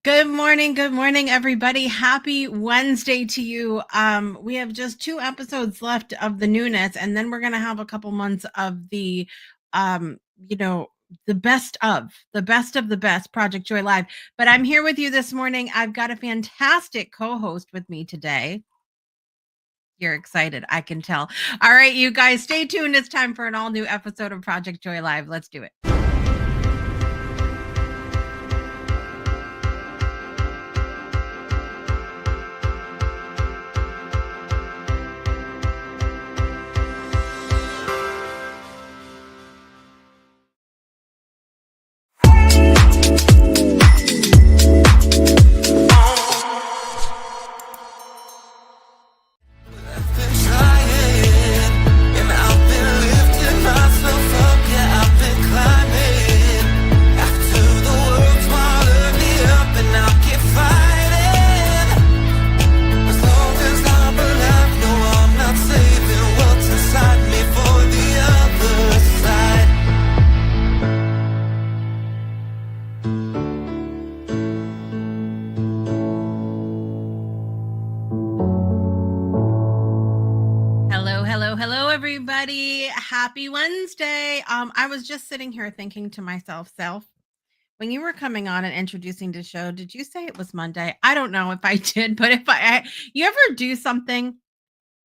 Good morning, everybody. Happy Wednesday to you. We have just 2 episodes left of the newness, and then we're gonna have a couple months of um, you know, the best Project Joy Live. But I'm here with you this morning. I've got a fantastic co-host with me today. You're excited, I can tell. All right, you guys, stay tuned. It's time for an all-new episode of Project Joy Live. Let's do it. Hello, everybody. Happy Wednesday. I was just sitting here thinking to myself, when you were coming on and introducing the show, did you say it was Monday? I don't know if I did, but if you ever do something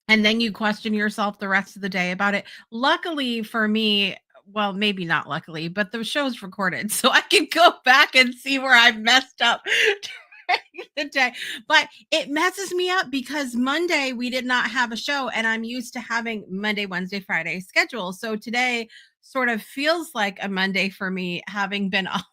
and then you question yourself the rest of the day about it. Luckily for me, well, maybe not luckily, but the show's recorded, so I can go back and see where I messed up during the day. But it messes me up because Monday we did not have a show, and I'm used to having Monday, Wednesday, Friday schedule. So today sort of feels like a Monday for me, having been off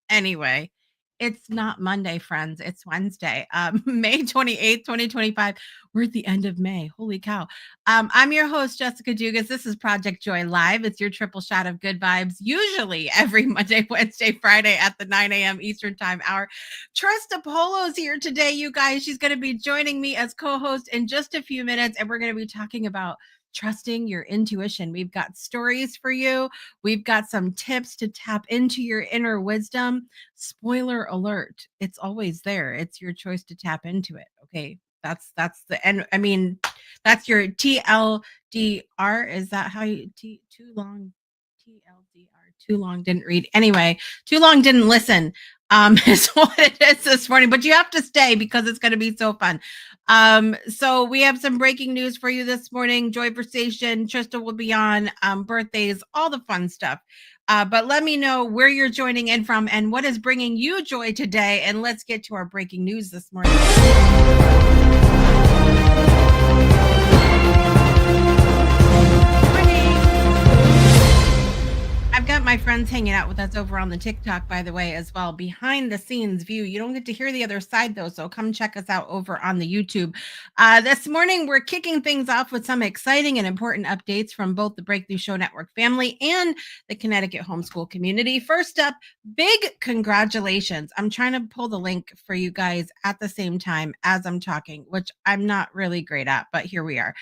anyway. It's not Monday, friends. It's Wednesday, May 28th, 2025. We're at the end of May. Holy cow. I'm your host, Jessica Dugas. This is Project Joy Live. It's your triple shot of good vibes, usually every Monday, Wednesday, Friday at the 9 a.m. Eastern Time hour. Trista Polo's here today, you guys. She's going to be joining me as co-host in just a few minutes, and we're going to be talking about trusting your intuition. We've got stories for you. We've got some tips to tap into your inner wisdom. Spoiler alert, it's always there. It's your choice to tap into it. Okay. That's the and I mean that's your TLDR. Is that how you too long TLDR? Too long didn't read. Anyway, too long didn't listen. Is what it is this morning, but you have to stay because it's going to be so fun. So we have some breaking news for you this morning. JOYversation, Trista will be on, birthdays, all the fun stuff. But let me know where you're joining in from and what is bringing you joy today. And let's get to our breaking news this morning. I've got my friends hanging out with us over on the TikTok, by the way, as well. Behind the scenes view. You don't get to hear the other side, though. So come check us out over on the YouTube. This morning, we're kicking things off with some exciting and important updates from both the Breakthrough Show Network family and the Connecticut homeschool community. First up, big congratulations. I'm trying to pull the link for you guys at the same time as I'm talking, which I'm not really great at, but here we are.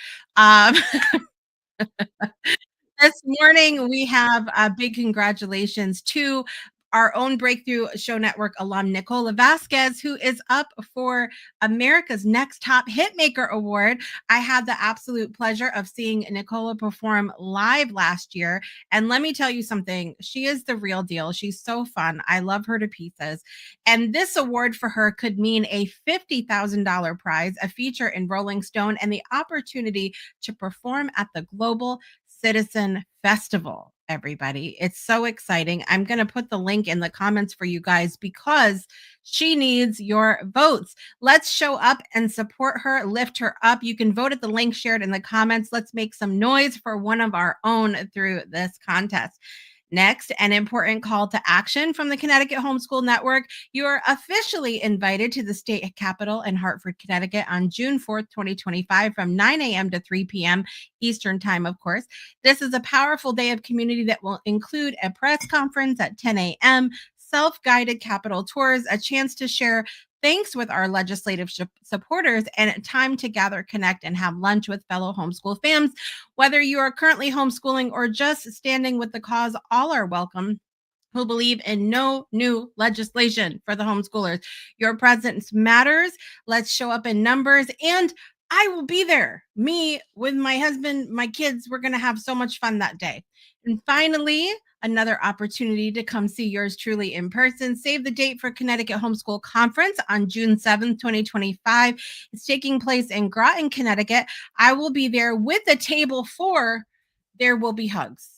This morning, we have a big congratulations to our own Breakthrough Show Network alum, Nicola Vasquez, who is up for America's Next Top Hitmaker Award. I had the absolute pleasure of seeing Nicola perform live last year. And let me tell you something, she is the real deal. She's so fun. I love her to pieces. And this award for her could mean a $50,000 prize, a feature in Rolling Stone, and the opportunity to perform at the Global Citizen Festival, everybody. It's so exciting. I'm going to put the link in the comments for you guys because she needs your votes. Let's show up and support her, lift her up. You can vote at the link shared in the comments. Let's make some noise for one of our own through this contest. Next, an important call to action from the Connecticut Homeschool Network. You are officially invited to the state capitol in Hartford, Connecticut on June 4th, 2025 from 9 a.m. to 3 p.m. Eastern Time, of course. This is a powerful day of community that will include a press conference at 10 a.m., self-guided Capitol tours, a chance to share thanks with our legislative supporters, and time to gather, connect, and have lunch with fellow homeschool fams. Whether you are currently homeschooling or just standing with the cause, all are welcome. who believe in no new legislation for the homeschoolers. Your presence matters. Let's show up in numbers, and I will be there. Me with my husband, my kids, we're going to have so much fun that day. And finally, another opportunity to come see yours truly in person. Save the date for Connecticut Homeschool Conference on June 7th, 2025. It's taking place in Groton, Connecticut. I will be there with a table for There Will Be Hugs.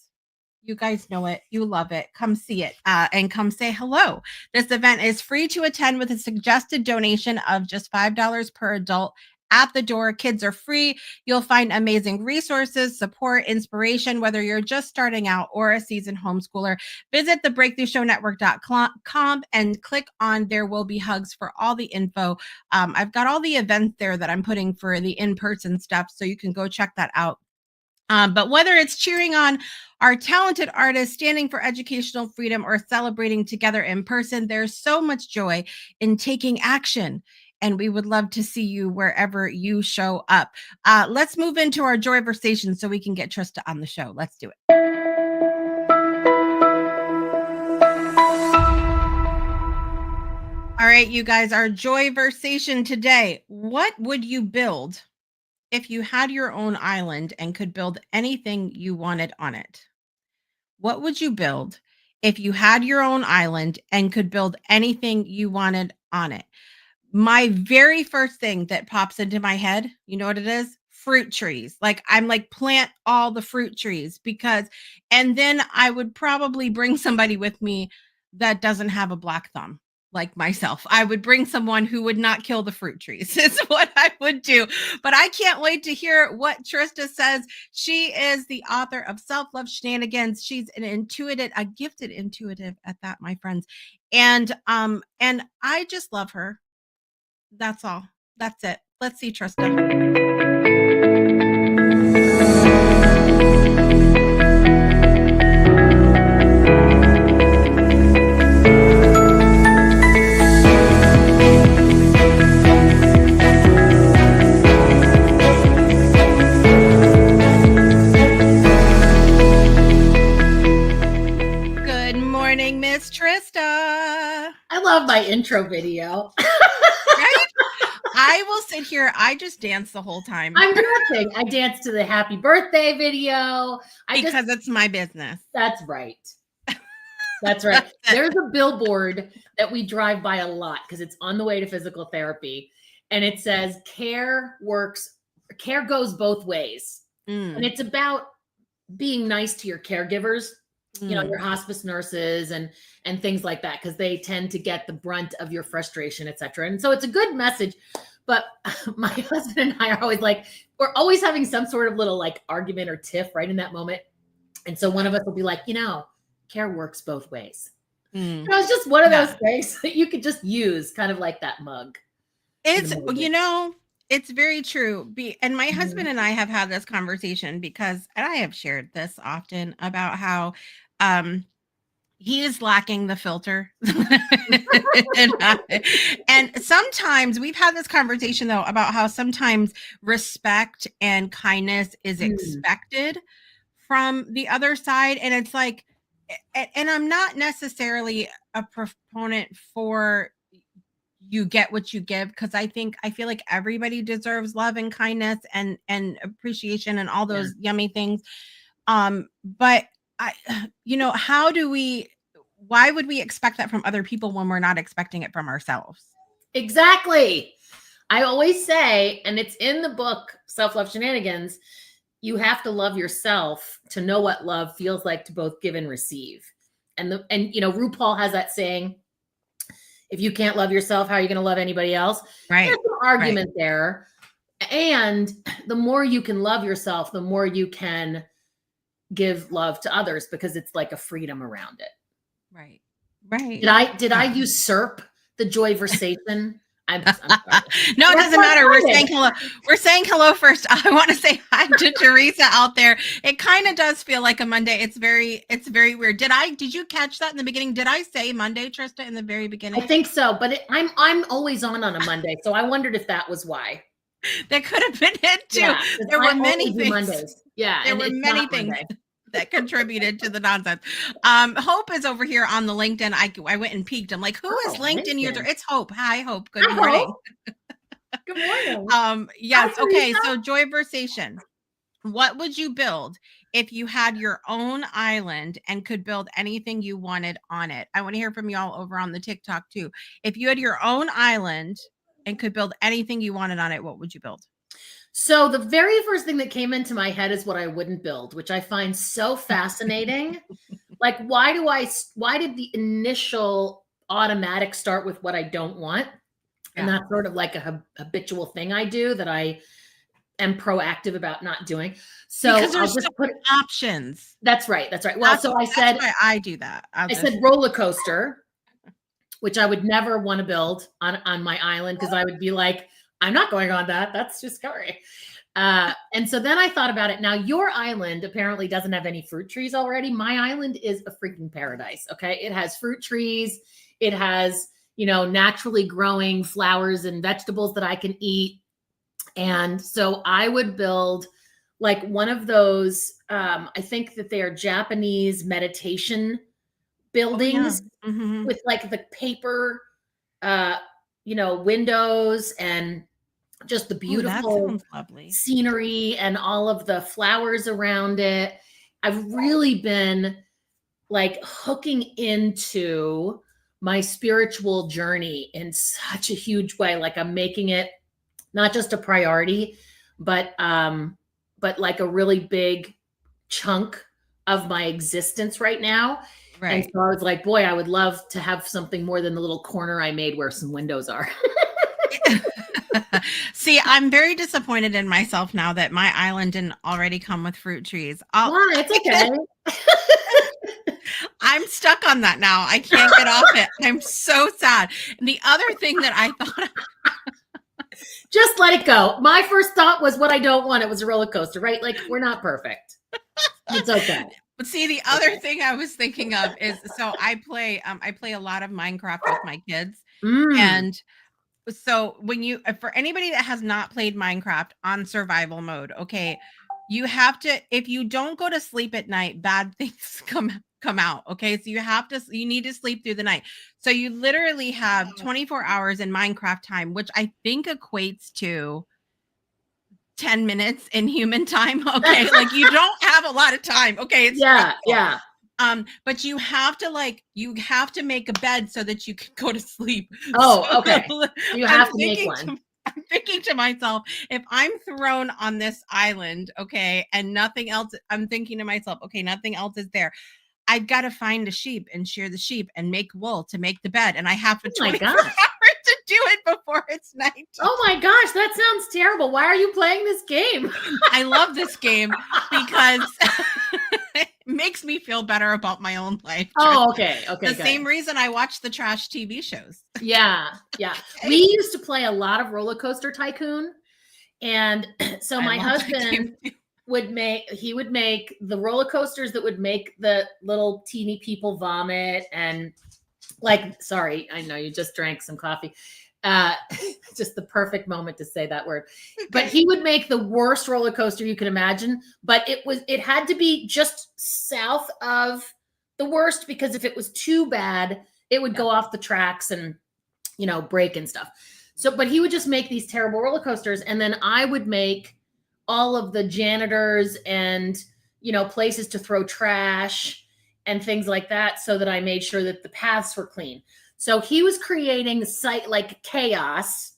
You guys know it. You love it. Come see it and come say hello. This event is free to attend with a suggested donation of just $5 per adult at the door. Kids are free. You'll find amazing resources, support, inspiration, whether you're just starting out or a seasoned homeschooler. Visit thebreakthroughshownetwork.com and click on There Will Be Hugs for all the info. I've got all the events there that I'm putting for the in-person stuff, so you can go check that out. But whether it's cheering on our talented artists, standing for educational freedom, or celebrating together in person, there's so much joy in taking action. And we would love to see you wherever you show up. Let's move into our JOYversation so we can get Trista on the show. Let's do it. All right, you guys, our JOYversation today. What would you build if you had your own island and could build anything you wanted on it? What would you build if you had your own island and could build anything you wanted on it? My very first thing that pops into my head, you know what it is? Fruit trees. Like, I'm like, plant all the fruit trees, because, and then I would probably bring somebody with me that doesn't have a black thumb like myself. I would bring someone who would not kill the fruit trees. Is what I would do. But I can't wait to hear what Trista says. She is the author of Self-Love Shenanigans. She's an intuitive, a gifted intuitive at that, my friends. And I just love her. That's all. That's it. Let's see, Trista. Good morning, Miss Trista. I love my intro video. Right? I will sit here. I just dance the whole time. I'm dancing. I dance to the happy birthday video. Because it's my business. That's right. That's right. There's a billboard that we drive by a lot because it's on the way to physical therapy. And it says, care goes both ways. And it's about being nice to your caregivers, you know, your hospice nurses and things like that, because they tend to get the brunt of your frustration, et cetera. And so it's a good message. But my husband and I are always like, we're always having some sort of little like argument or tiff right in that moment. And so one of us will be like, you know, care works both ways. You know, it's just one of those things that you could just use, kind of like that mug. It's, you know, it's very true. And my husband and I have had this conversation because, and I have shared this often about how he is lacking the filter. and sometimes we've had this conversation though about how sometimes respect and kindness is expected from the other side. And it's like, and I'm not necessarily a proponent for you get what you give, because I feel like everybody deserves love and kindness and appreciation and all those yummy things. But you know, why would we expect that from other people when we're not expecting it from ourselves? Exactly. I always say, and it's in the book, Self-Love Shenanigans, you have to love yourself to know what love feels like to both give and receive. And you know, RuPaul has that saying, if you can't love yourself, how are you going to love anybody else? Right. There's an argument there. And the more you can love yourself, the more you can give love to others, because it's like a freedom around it. Right. Right. Did I usurp the JOYversation? I'm sorry. No, it doesn't matter. We're saying hello. We're saying hello first. I want to say hi to Teresa out there. It kind of does feel like a Monday. It's very weird. Did you catch that in the beginning? Did I say Monday, Trista, in the very beginning? I think so, but I'm always on a Monday, so I wondered if that was why. That could have been it too. Yeah, there were many things. Mondays. Yeah, there were many things that contributed to the nonsense. Hope is over here on the LinkedIn. I went and peeked. I'm like, who is LinkedIn user? It's Hope. Hi, Hope. Good morning. Good morning. Yes. Hi, Okay. Teresa. So JOYversation. What would you build if you had your own island and could build anything you wanted on it? I want to hear from y'all over on the TikTok too. If you had your own island and could build anything you wanted on it, what would you build? So the very first thing that came into my head is what I wouldn't build, which I find so fascinating. Like, why did the initial automatic start with what I don't want? And Yeah. that's sort of like a habitual thing I do that I am proactive about not doing. So Because I'll there's just so put, many options. that's right. That's right. Well, That's, so I that's said, why I do that. I said roller coaster, which I would never want to build on my island because I would be like, I'm not going on that. That's too scary. And so then I thought about it. Now, your island apparently doesn't have any fruit trees already. My island is a freaking paradise. Okay. It has fruit trees. It has, naturally growing flowers and vegetables that I can eat. And so I would build like one of those, I think that they are Japanese meditation buildings with like the paper, windows and just the That beautiful sounds lovely. scenery and all of the flowers around it. I've really been like hooking into my spiritual journey in such a huge way. Like I'm making it not just a priority, but like a really big chunk of my existence right now. Right. And so I was like, boy, I would love to have something more than the little corner I made where some windows are. See, I'm very disappointed in myself now that my island didn't already come with fruit trees. Why? It's okay. I'm stuck on that now. I can't get off it. I'm so sad. And the other thing that I thought, just let it go. My first thought was what I don't want. It was a roller coaster, right? Like we're not perfect. It's okay. But see, the other thing I was thinking of is, so I play a lot of Minecraft with my kids. And so for anybody that has not played Minecraft on survival mode, okay, you have to, if you don't go to sleep at night, bad things come out. Okay. So you need to sleep through the night. So you literally have 24 hours in Minecraft time, which I think equates to 10 minutes in human time. Okay. Like you don't have a lot of time. Okay. It's stressful. Yeah. But you have to make a bed so that you can go to sleep. Oh, So okay. You have to make one. I'm thinking to myself, if I'm thrown on this island, okay, and nothing else, I'm thinking to myself, okay, nothing else is there. I've got to find a sheep and shear the sheep and make wool to make the bed. And I have to 24 hours to do it before it's night. Oh my gosh, that sounds terrible. Why are you playing this game? I love this game because it makes me feel better about my own life. Oh, okay. The same reason I watch the trash TV shows. Yeah. We used to play a lot of Roller Coaster Tycoon. And so my husband would make the roller coasters that would make the little teeny people vomit and like, sorry, I know you just drank some coffee. Just the perfect moment to say that word. But he would make the worst roller coaster you can imagine, but it had to be just south of the worst, because if it was too bad, it would go off the tracks and, break and stuff. So, but he would just make these terrible roller coasters. And then I would make all of the janitors and, places to throw trash and things like that, so that I made sure that the paths were clean. So he was creating like chaos,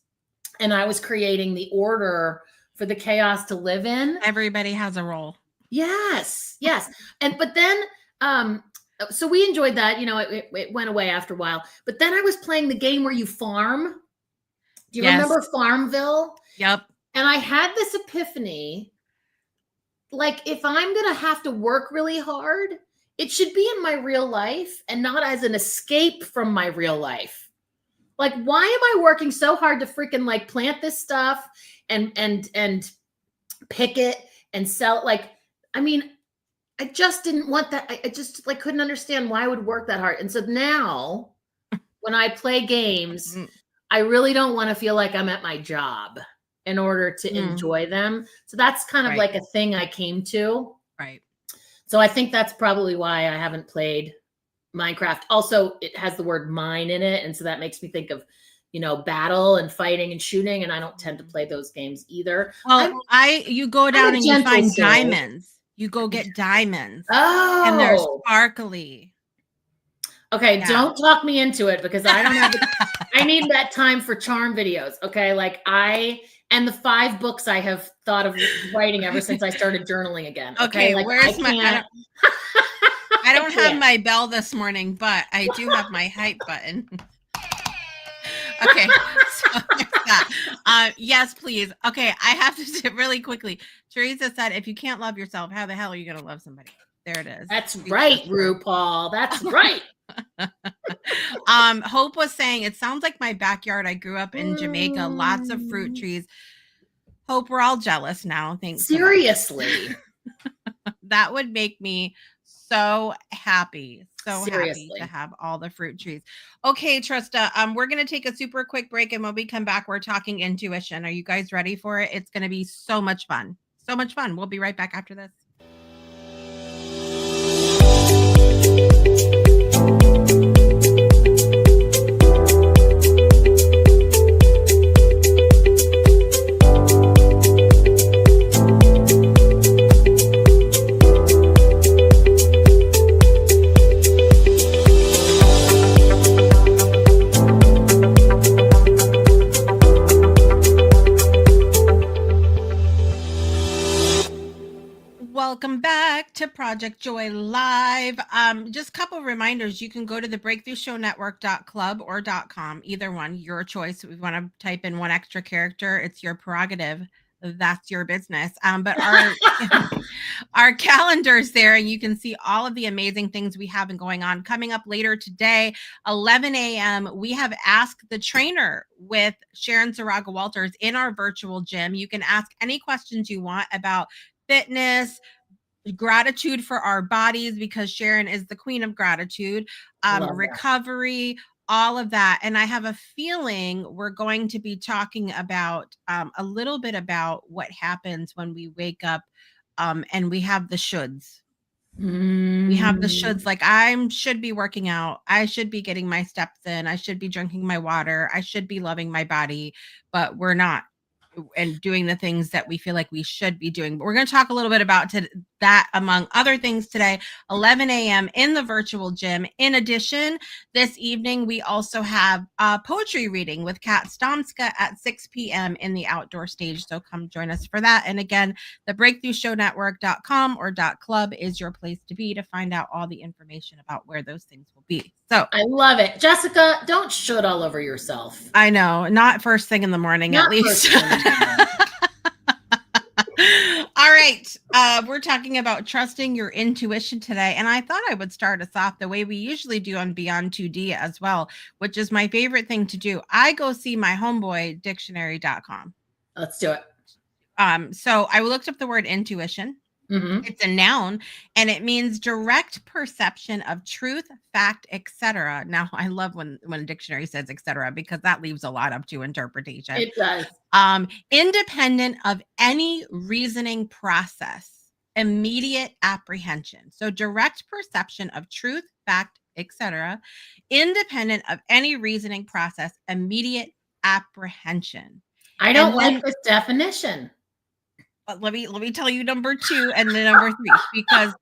and I was creating the order for the chaos to live in. Everybody has a role. Yes. But then, so we enjoyed that, it went away after a while, but then I was playing the game where you farm. Do you remember Farmville? Yep. And I had this epiphany, like if I'm going to have to work really hard, it should be in my real life and not as an escape from my real life. Like, why am I working so hard to freaking like plant this stuff and pick it and sell it? Like, I mean, I just didn't want that. I just like couldn't understand why I would work that hard. And so now when I play games, I really don't want to feel like I'm at my job in order to enjoy them. So that's kind of like a thing I came to. Right. So I think that's probably why I haven't played Minecraft. Also, it has the word mine in it. And so that makes me think of, battle and fighting and shooting. And I don't tend to play those games either. Well, you go down and you find diamonds. You go get diamonds. Oh. And they're sparkly. Okay, don't talk me into it because I don't have I need that time for charm videos. Okay, and the 5 books I have thought of writing ever since I started journaling again. Okay, where's I don't have my bell this morning, but I do have my hype button. Okay, so there's that. Yes, please. Okay, I have to say really quickly. Teresa said, if you can't love yourself, how the hell are you going to love somebody? There it is. That's right, RuPaul. That's right. Hope was saying, it sounds like my backyard. I grew up in Jamaica, lots of fruit trees. Hope, we're all jealous now. Thanks. Seriously. That would make me so happy. So happy to have all the fruit trees. Okay, Trista, we're going to take a super quick break. And when we come back, we're talking intuition. Are you guys ready for it? It's going to be so much fun. So much fun. We'll be right back after this. Welcome back to Project Joy Live. Just a couple of reminders. You can go to the breakthroughshownetwork.club or .com, either one, your choice. If we want to type in one extra character, it's your prerogative. That's your business. But our calendar's there, and you can see all of the amazing things we have going on. Coming up later today, 11 a.m., we have Ask the Trainer with Sharon Zaraga Walters in our virtual gym. You can ask any questions you want about fitness, gratitude for our bodies, because Sharon is the queen of gratitude, recovery, all of that. And I have a feeling we're going to be talking about a little bit about what happens when we wake up and we have the shoulds. We have the shoulds, like I should be working out. I should be getting my steps in. I should be drinking my water. I should be loving my body, but we're not. And doing the things that we feel like we should be doing. But we're going to talk a little bit about that, among other things, today, 11 a.m. in the virtual gym. In addition, this evening, we also have a poetry reading with Kat Stomska at 6 p.m. in the outdoor stage. So come join us for that. And again, the breakthroughshownetwork.com or .club is your place to be to find out all the information about where those things will be. So I love it. Jessica, don't should all over yourself. I know, not first thing in the morning, at least. All right. We're talking about trusting your intuition today. And I thought I would start us off the way we usually do on Beyond 2D as well, which is my favorite thing to do. I go see my homeboy dictionary.com. Let's do it. So I looked up the word intuition. Mm-hmm. It's a noun, and it means direct perception of truth, fact, etc. Now, I love when a dictionary says etc. because that leaves a lot up to interpretation. It does. Independent of any reasoning process, immediate apprehension. So direct perception of truth, fact, etc. Independent of any reasoning process, immediate apprehension. I don't like this definition. But let me tell you number 2 and the number 3, because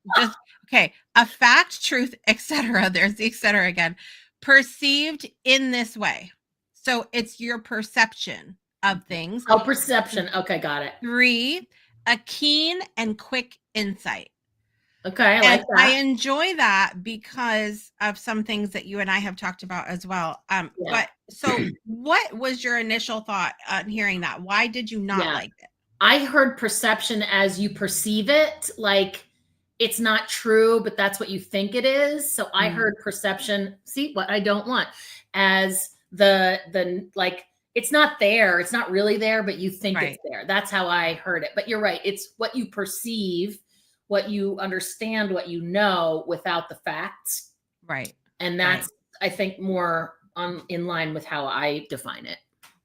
a fact, truth, etc. There's the etc. again. Perceived in this way. So it's your perception of things. Oh, perception. Okay, got it. 3, a keen and quick insight. Okay, I like that. I enjoy that because of some things that you and I have talked about as well. But so what was your initial thought on hearing that? Why did you not like it? I heard perception as you perceive it, like it's not true, but that's what you think it is. So I heard perception, see what I don't want, as the like, it's not there. It's not really there, but you think it's there. That's how I heard it. But you're right. It's what you perceive, what you understand, what you know without the facts. Right. And that's, I think, more in line with how I define it.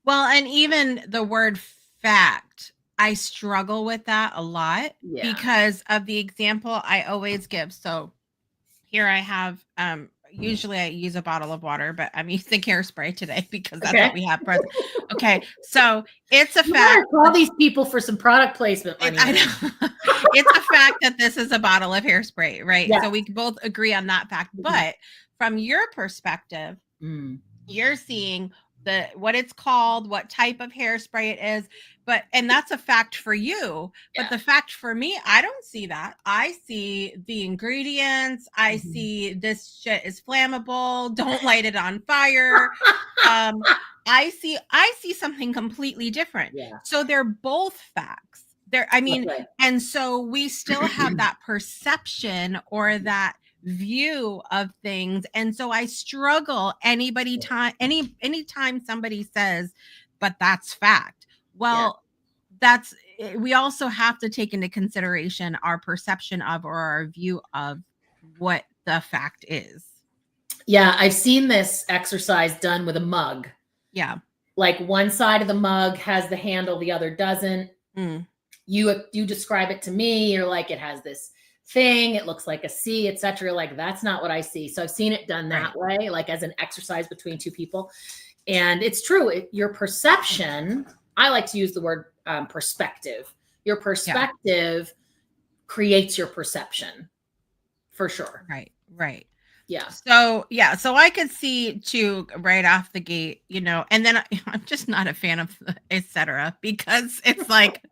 Well, and even the word fact, I struggle with that a lot Yeah. because of the example I always give. So here I have, usually I use a bottle of water, but I'm using hairspray today because that's Okay. what we have present. Okay. So it's a You better fact. call these people for some product placement money. I know. It's a fact that this is a bottle of hairspray, right? Yes. So we both agree on that fact. Mhm. But from your perspective, you're seeing what it's called, what type of hairspray it is, and that's a fact for you. Yeah. But the fact for me, I don't see that. I see the ingredients. I Mhm. see this shit is flammable. Don't light it on fire. I see something completely different. Yeah. So they're both facts. Right. And so we still have that perception or that view of things. And so I struggle anytime somebody says, but that's fact. Well, we also have to take into consideration our perception of or our view of what the fact is. Yeah, I've seen this exercise done with a mug. Yeah. Like one side of the mug has the handle, the other doesn't. You describe it to me, you're like, it has this thing, it looks like a C, etc. You're like, that's not what I see. So I've seen it done that way, like as an exercise between two people. And it's true. Your perception, I like to use the word perspective. Your perspective creates your perception for sure. Right. Yeah. So I could see too right off the gate, and then I'm just not a fan of etc. because it's like,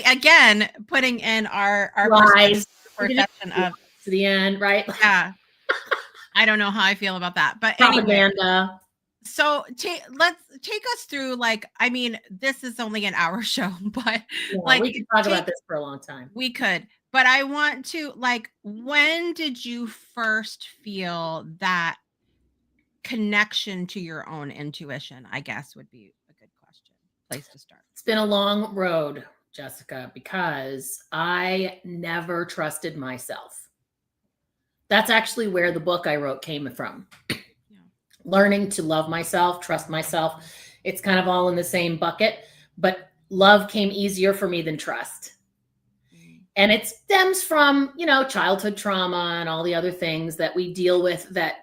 again, putting in our lies perception of to the end, right? Yeah. I don't know how I feel about that, but propaganda. Anyway, so let's take us through, this is only an hour show, but we could talk about this for a long time. We could, but I want to, when did you first feel that connection to your own intuition? I guess would be a good place to start. It's been a long road, Jessica, because I never trusted myself. That's actually where the book I wrote came from. Learning to love myself, trust myself. It's kind of all in the same bucket, but love came easier for me than trust. And it stems from, childhood trauma and all the other things that we deal with that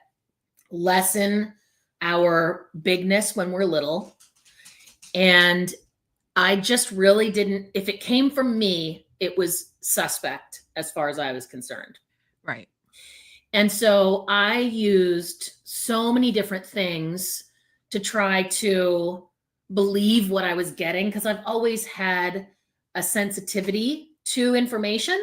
lessen our bigness when we're little. And I just really didn't, if it came from me, it was suspect as far as I was concerned. Right. And so I used so many different things to try to believe what I was getting, because I've always had a sensitivity to information.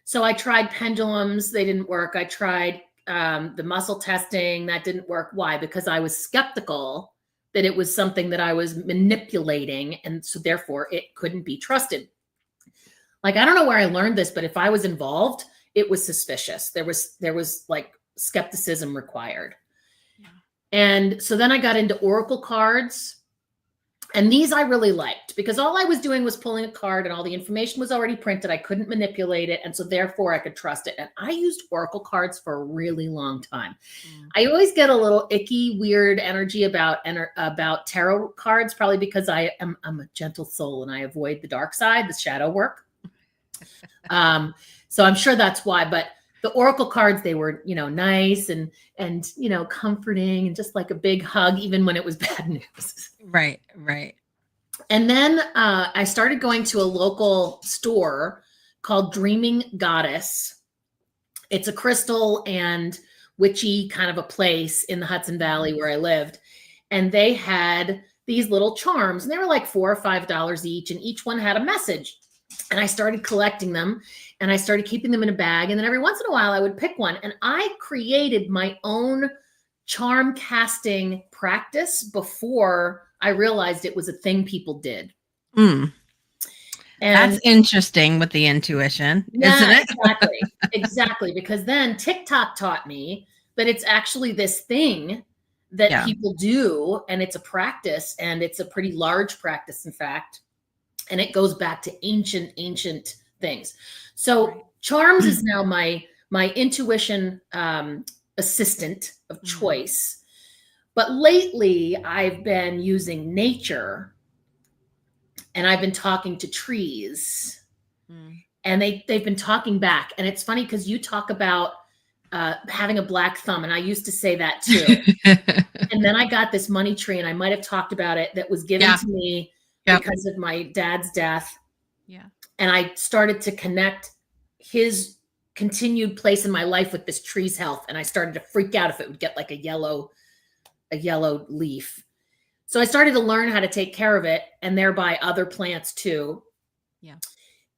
So I tried pendulums. They didn't work. I tried the muscle testing. That didn't work. Why? Because I was skeptical that it was something that I was manipulating. And so therefore it couldn't be trusted. I don't know where I learned this, but if I was involved, it was suspicious. There was like skepticism required. Yeah. And so then I got into oracle cards. And these I really liked because all I was doing was pulling a card and all the information was already printed. I couldn't manipulate it. And so therefore I could trust it. And I used oracle cards for a really long time. I always get a little icky, weird energy about tarot cards, probably because I'm a gentle soul and I avoid the dark side, the shadow work. So I'm sure that's why, but the oracle cards, they were, nice and, comforting and just like a big hug, even when it was bad news. Right. And then I started going to a local store called Dreaming Goddess. It's a crystal and witchy kind of a place in the Hudson Valley where I lived. And they had these little charms and they were like $4 or $5 each. And each one had a message. And I started collecting them and I started keeping them in a bag. And then every once in a while I would pick one. And I created my own charm casting practice before I realized it was a thing people did. And that's interesting with the intuition, isn't it? Exactly. Because then TikTok taught me that it's actually this thing that people do. And it's a practice and it's a pretty large practice, in fact. And it goes back to ancient things. So charms is now my intuition assistant of choice. But lately I've been using nature and I've been talking to trees, Mm. and they've been talking back. And it's funny because you talk about having a black thumb, and I used to say that too. And then I got this money tree, and I might have talked about it, that was given Yeah. to me Yep. because of my dad's death. Yeah. And I started to connect his continued place in my life with this tree's health. And I started to freak out if it would get like a yellow leaf. So I started to learn how to take care of it, and thereby other plants too. Yeah.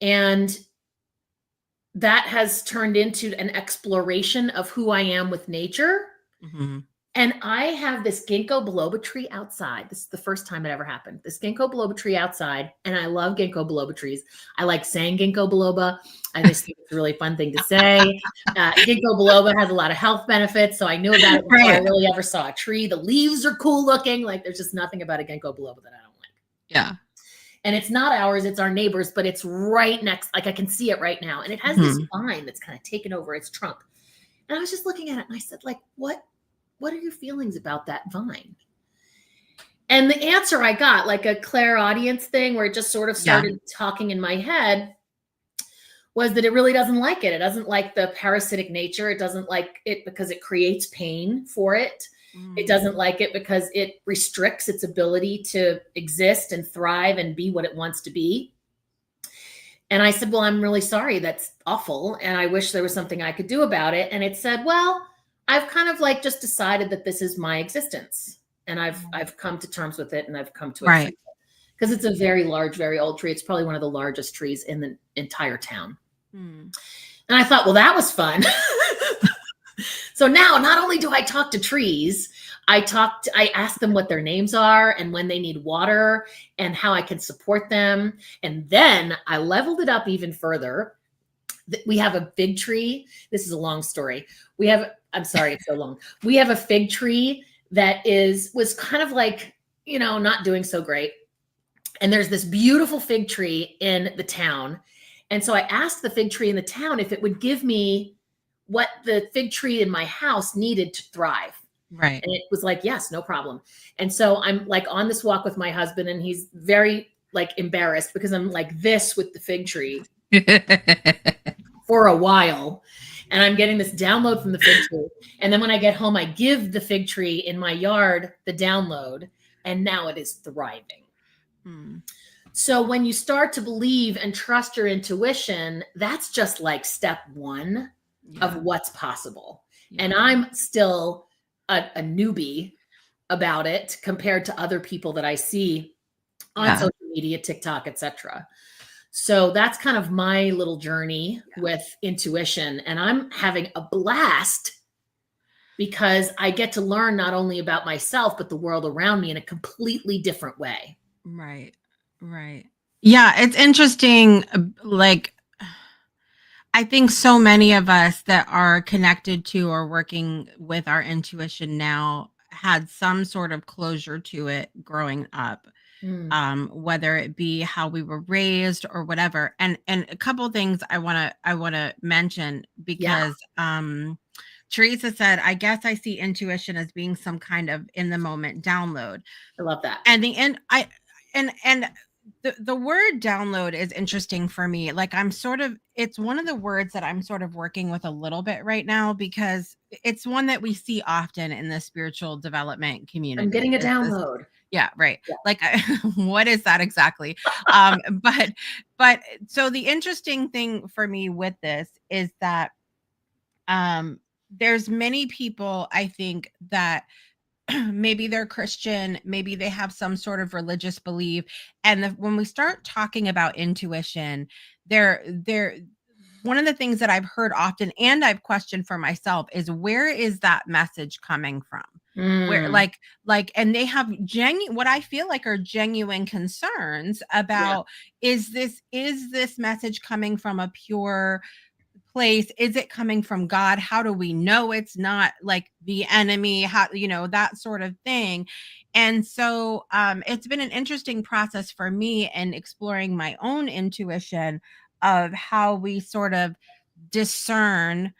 And that has turned into an exploration of who I am with nature. Mm-hmm. And I have this ginkgo biloba tree outside. This is the first time it ever happened. This ginkgo biloba tree outside, and I love ginkgo biloba trees. I like saying ginkgo biloba. I just think it's a really fun thing to say. Ginkgo biloba has a lot of health benefits, so I knew about it before I really ever saw a tree. The leaves are cool looking. Like, there's just nothing about a ginkgo biloba that I don't like. Yeah. And it's not ours, it's our neighbors, but it's right next. Like, I can see it right now. And it has this vine that's kind of taken over its trunk. And I was just looking at it, and I said, like, what are your feelings about that vine? And the answer I got, like a clairaudience thing where it just sort of started talking in my head, was that it really doesn't like it. It doesn't like the parasitic nature. It doesn't like it because it creates pain for it. It doesn't like it because it restricts its ability to exist and thrive and be what it wants to be. And I said, well, I'm really sorry. That's awful. And I wish there was something I could do about it. And it said, well, I've kind of like just decided that this is my existence. And I've come to terms with it, and I've come to accept it. Because it's a very large, very old tree. It's probably one of the largest trees in the entire town. And I thought, well, that was fun. So now not only do I talk to trees, I ask them what their names are and when they need water and how I can support them. And then I leveled it up even further. We have a fig tree. This is a long story. I'm sorry, it's so long. We have a fig tree that was kind of like, not doing so great. And there's this beautiful fig tree in the town. And so I asked the fig tree in the town if it would give me what the fig tree in my house needed to thrive. Right. And it was like, yes, no problem. And so I'm like on this walk with my husband, and he's very like embarrassed because I'm like this with the fig tree for a while. And I'm getting this download from the fig tree. And then when I get home, I give the fig tree in my yard the download, and now it is thriving. So when you start to believe and trust your intuition, that's just like step one of what's possible. And I'm still a newbie about it compared to other people that I see on social media, TikTok, etc. So that's kind of my little journey with intuition. And I'm having a blast because I get to learn not only about myself, but the world around me in a completely different way. Right. Yeah, it's interesting. Like, I think so many of us that are connected to or working with our intuition now had some sort of closure to it growing up. Whether it be how we were raised or whatever. And a couple of things I want to mention, because Teresa said, I guess I see intuition as being some kind of in the moment download. I love that. And the word download is interesting for me. Like, it's one of the words that I'm sort of working with a little bit right now, because it's one that we see often in the spiritual development community. I'm getting a download. Yeah, right. Yeah. Like, what is that exactly? But so the interesting thing for me with this is that there's many people, I think, that maybe they're Christian, maybe they have some sort of religious belief. And when we start talking about intuition, they're one of the things that I've heard often, and I've questioned for myself, is where is that message coming from? Where like, and they have what I feel like are genuine concerns about, is this message coming from a pure place? Is it coming from God? How do we know it's not like the enemy? How, that sort of thing. And so it's been an interesting process for me in exploring my own intuition of how we sort of discern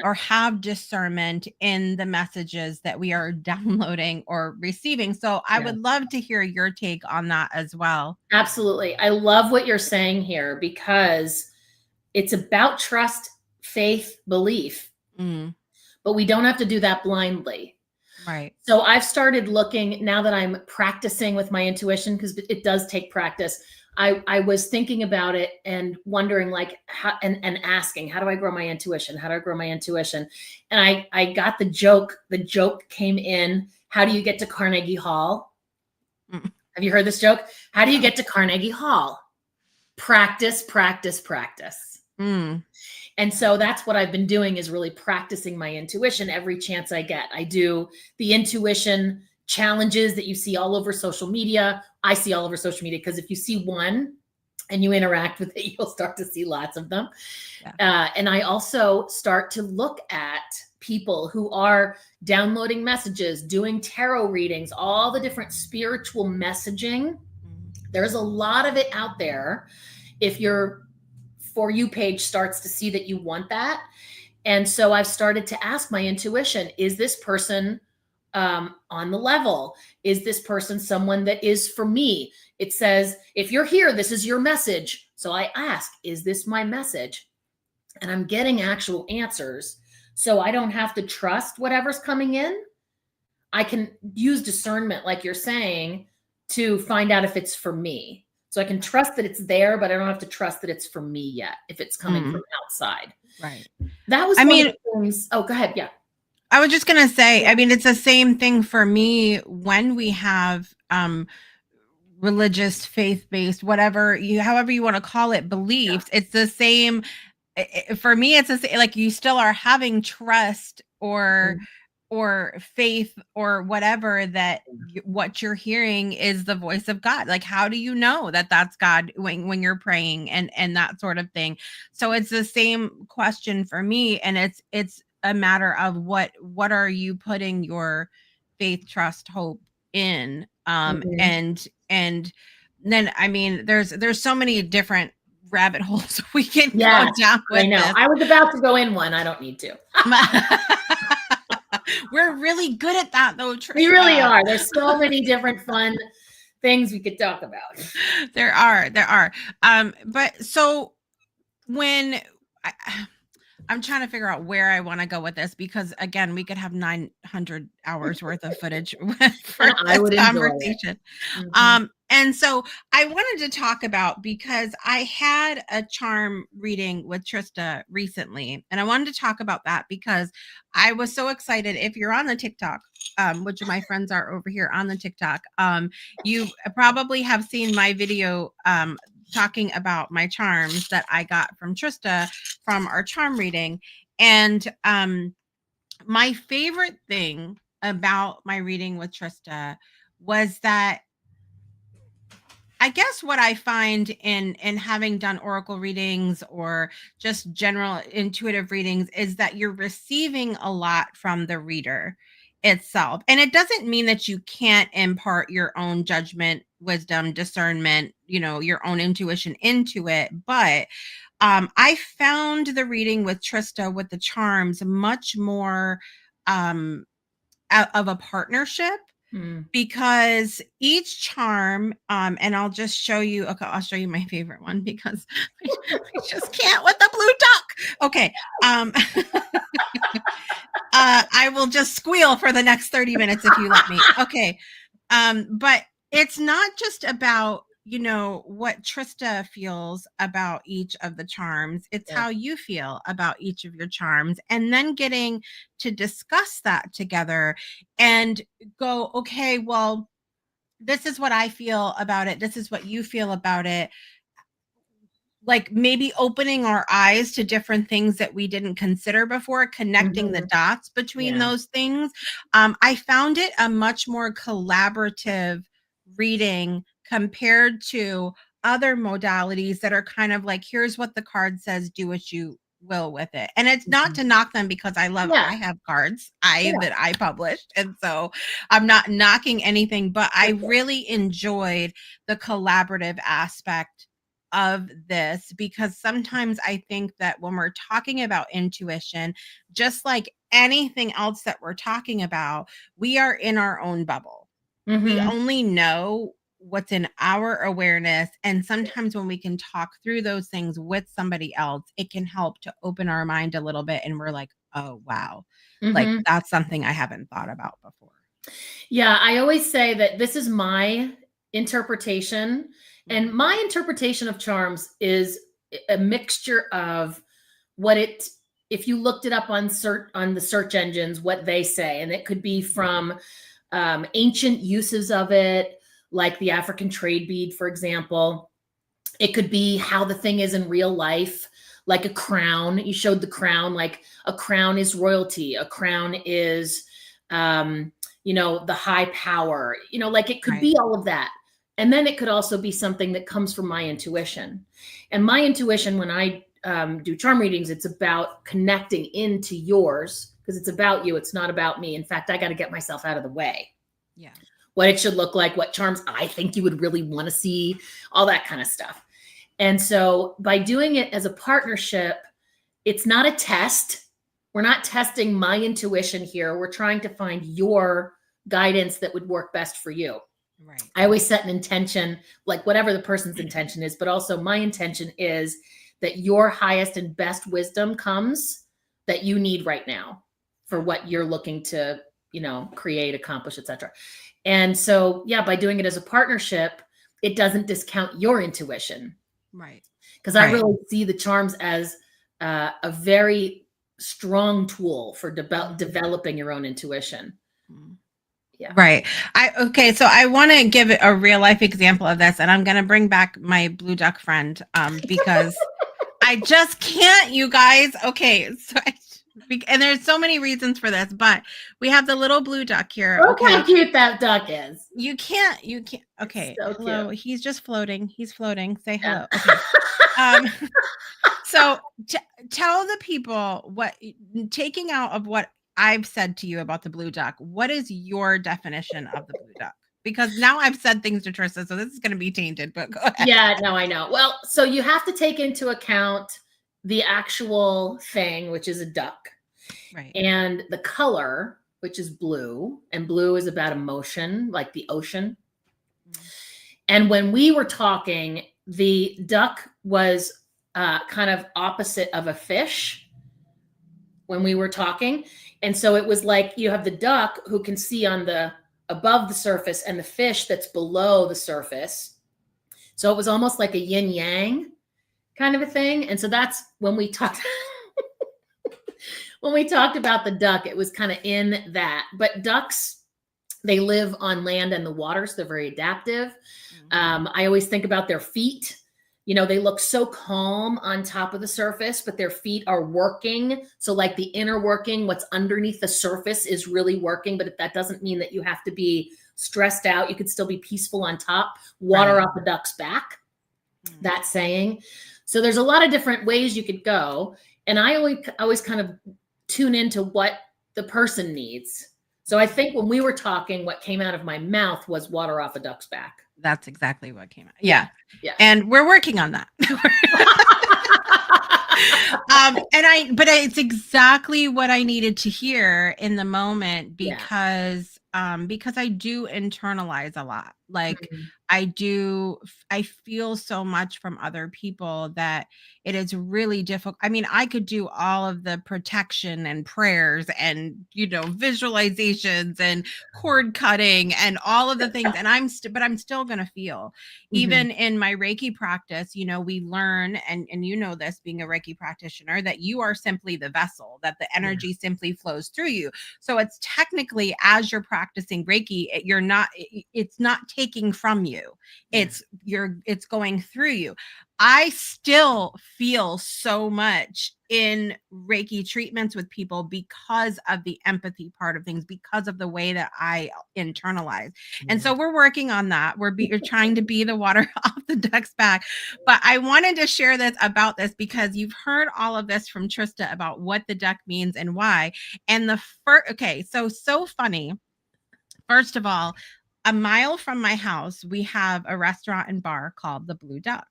or have discernment in the messages that we are downloading or receiving. So I would love to hear your take on that as well. Absolutely. I love what you're saying here because it's about trust, faith, belief, but we don't have to do that blindly. Right. So I've started looking now that I'm practicing with my intuition, because it does take practice. I was thinking about it and wondering like how, and asking, how do I grow my intuition? How do I grow my intuition? And I got the joke. The joke came in. How do you get to Carnegie Hall? Have you heard this joke? How do you get to Carnegie Hall? Practice, practice, practice. And so that's what I've been doing, is really practicing my intuition every chance I get. I do the intuition challenges that you see all over social media. I see all over social media, because if you see one and you interact with it, you'll start to see lots of them. And I also start to look at people who are downloading messages, doing tarot readings, all the different spiritual messaging. There's a lot of it out there. If your For You page starts to see that you want that. And so I've started to ask my intuition, is this person on the level? Is this person someone that is for me? It says, if you're here, this is your message. So I ask, is this my message? And I'm getting actual answers. So I don't have to trust whatever's coming in. I can use discernment, like you're saying, to find out if it's for me. So I can trust that it's there, but I don't have to trust that it's for me yet if it's coming from outside. Right. That was one of the things. Oh, go ahead. Yeah. I was just going to say, I mean, it's the same thing for me when we have religious, faith-based, whatever however you want to call it, beliefs. It's the same. For me, it's the same, like you still are having trust or faith or whatever, that what you're hearing is the voice of God. Like, how do you know that that's God when you're praying and that sort of thing? So it's the same question for me, and it's a matter of what are you putting your faith, trust, hope in, and then, I mean, there's so many different rabbit holes we can go down with. I know. This. I was about to go in one. I don't need to. We're really good at that, though, Trista. We really are. There's so many different fun things we could talk about. There are. But so when I'm trying to figure out where I want to go with this, because again, we could have 900 hours worth of footage for this conversation. And so I wanted to talk about, because I had a charm reading with Trista recently, and I wanted to talk about that because I was so excited. If you're on the TikTok, which my friends are over here on the TikTok, you probably have seen my video talking about my charms that I got from Trista from our charm reading. And my favorite thing about my reading with Trista was that, I guess what I find in having done oracle readings or just general intuitive readings is that you're receiving a lot from the reader itself. And it doesn't mean that you can't impart your own judgment, wisdom, discernment, your own intuition into it. But I found the reading with Trista with the charms much more of a partnership. Because each charm, and I'll just show you, okay, I'll show you my favorite one, because I just can't with the blue duck. Okay. I will just squeal for the next 30 minutes if you let me. Okay. But it's not just about, what Trista feels about each of the charms. It's how you feel about each of your charms, and then getting to discuss that together and go, okay, well, this is what I feel about it. This is what you feel about it. Like maybe opening our eyes to different things that we didn't consider before, connecting the dots between those things. I found it a much more collaborative reading compared to other modalities that are kind of like, here's what the card says, do what you will with it. And it's not to knock them, because I have cards that I published. And so I'm not knocking anything, but I really enjoyed the collaborative aspect of this because sometimes I think that when we're talking about intuition, just like anything else that we're talking about, we are in our own bubble. We Mm-hmm. only know what's in our awareness. And sometimes when we can talk through those things with somebody else, it can help to open our mind a little bit. And we're like, oh, wow, like Mm-hmm. that's something I haven't thought about before. Yeah, I always say that this is my interpretation. And my interpretation of charms is a mixture of what it, if you looked it up on the search engines, what they say, and it could be from ancient uses of it, like the African trade bead, for example. It could be how the thing is in real life, like a crown. You showed the crown, like a crown is royalty. A crown is, the high power, like it could be all of that. And then it could also be something that comes from my intuition. And my intuition, when I do charm readings, it's about connecting into yours because it's about you. It's not about me. In fact, I got to get myself out of the way. Yeah. What it should look like, what charms I think you would really want to see, all that kind of stuff. And so by doing it as a partnership, it's not a test. We're not testing my intuition here. We're trying to find your guidance that would work best for you. Right. I always set an intention, like whatever the person's intention is, but also my intention is that your highest and best wisdom comes that you need right now for what you're looking to, create, accomplish, etc. And so, yeah, by doing it as a partnership, it doesn't discount your intuition. Right. Because I really see the charms as a very strong tool for developing your own intuition. Yeah. Right. So I want to give a real life example of this, and I'm going to bring back my blue duck friend because I just can't, you guys. Okay. So and there's so many reasons for this, but we have the little blue duck here. Look how cute that duck is. You can't. Okay. So hello. cute. He's just floating. He's floating. Say hello. Yeah. Okay. So tell the people what, taking out of what I've said to you about the blue duck, what is your definition of the blue duck? Because now I've said things to Trista, so this is going to be tainted, but go ahead. Yeah, no, I know. Well, so you have to take into account the actual thing, which is a duck. Right. And the color, which is blue, and blue is about emotion, like the ocean. And when we were talking, the duck was kind of opposite of a fish when we were talking. And so it was like you have the duck who can see on the above the surface and the fish that's below the surface. So it was almost like a yin yang kind of a thing. And so that's when we talked when we talked about the duck, it was kind of in that. But ducks, they live on land and the water, so they're very adaptive. I always think about their feet. They look so calm on top of the surface, but their feet are working. So like the inner working, what's underneath the surface is really working, but that doesn't mean that you have to be stressed out. You could still be peaceful on top. Water off the duck's back, that saying. So there's a lot of different ways you could go. And I always kind of tune into what the person needs. So I think when we were talking, what came out of my mouth was water off a duck's back. That's exactly what came out. Yeah. Yeah. And we're working on that. But it's exactly what I needed to hear in the moment because I do internalize a lot. Like I feel so much from other people that it is really difficult. I mean, I could do all of the protection and prayers and, visualizations and cord cutting and all of the things. And I'm still going to feel, even in my Reiki practice, we learn, and this being a Reiki practitioner, that you are simply the vessel, that the energy simply flows through you. So it's technically, as you're practicing Reiki, it's not taking from you. It's going through you. I still feel so much in Reiki treatments with people because of the empathy part of things, because of the way that I internalize. And so we're working on that. We're trying to be the water off the duck's back. But I wanted to share about this because you've heard all of this from Trista about what the duck means and why. And so funny. First of all, a mile from my house, we have a restaurant and bar called the Blue Duck.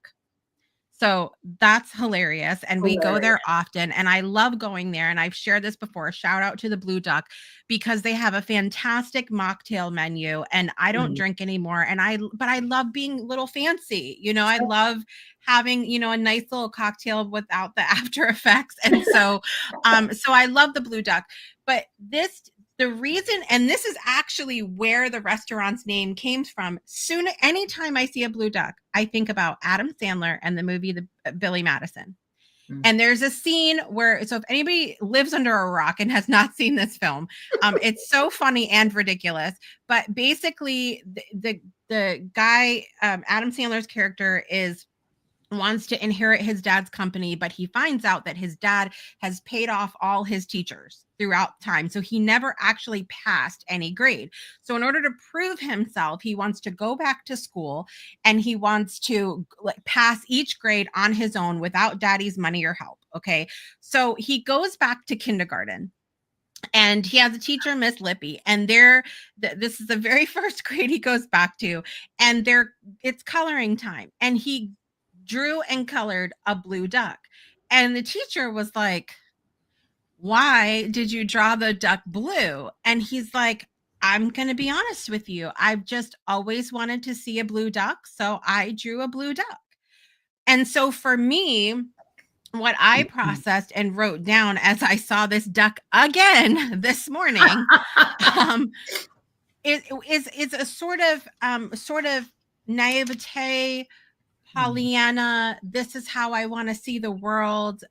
So that's hilarious. And we go Hilarious. there often. And I love going there. And I've shared this before. Shout out to the Blue Duck because they have a fantastic mocktail menu. And I don't drink anymore. But I love being a little fancy. You know, I love having, you know, a nice little cocktail without the after effects. And so, so I love the Blue Duck. But the reason, and this is actually where the restaurant's name came from. Anytime I see a Blue Duck, I think about Adam Sandler and the movie Billy Madison. And there's a scene where, so if anybody lives under a rock and has not seen this film, it's so funny and ridiculous. But basically, the guy, Adam Sandler's character, wants to inherit his dad's company, but he finds out that his dad has paid off all his teachers throughout time. So he never actually passed any grade. So in order to prove himself, he wants to go back to school and he wants to pass each grade on his own without daddy's money or help. Okay. So he goes back to kindergarten. And he has a teacher, Miss Lippy, and this is the very first grade he goes back to, and it's coloring time, and he drew and colored a blue duck. And the teacher was like, "Why did you draw the duck blue?" And he's like, "I'm going to be honest with you. I've just always wanted to see a blue duck, so I drew a blue duck." And so for me, what I processed and wrote down as I saw this duck again this morning, is a sort of naivete, Pollyanna. This is how I want to see the world.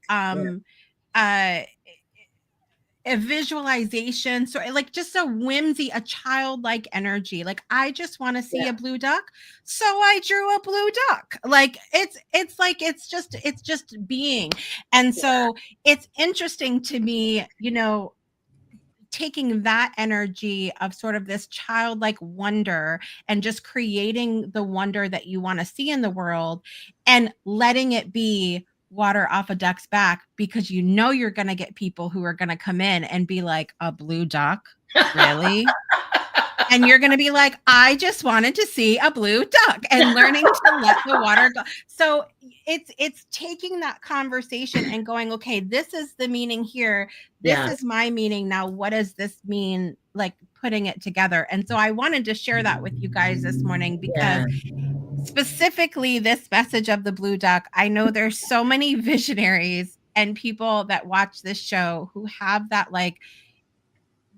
A visualization, so like just a whimsy, a childlike energy. Like, I just want to see a blue duck, so I drew a blue duck. Like it's just being. And so it's interesting to me, you know, taking that energy of sort of this childlike wonder and just creating the wonder that you want to see in the world and letting it be water off a duck's back, because you know you're going to get people who are going to come in and be like, "A blue duck? Really?" And you're going to be like, "I just wanted to see a blue duck," and learning to let the water go. So it's taking that conversation and going, "Okay, this is the meaning here. This is my meaning. Now, what does this mean?" Like putting it together. And so I wanted to share that with you guys this morning, because specifically this message of the blue duck, I know there's so many visionaries and people that watch this show who have that like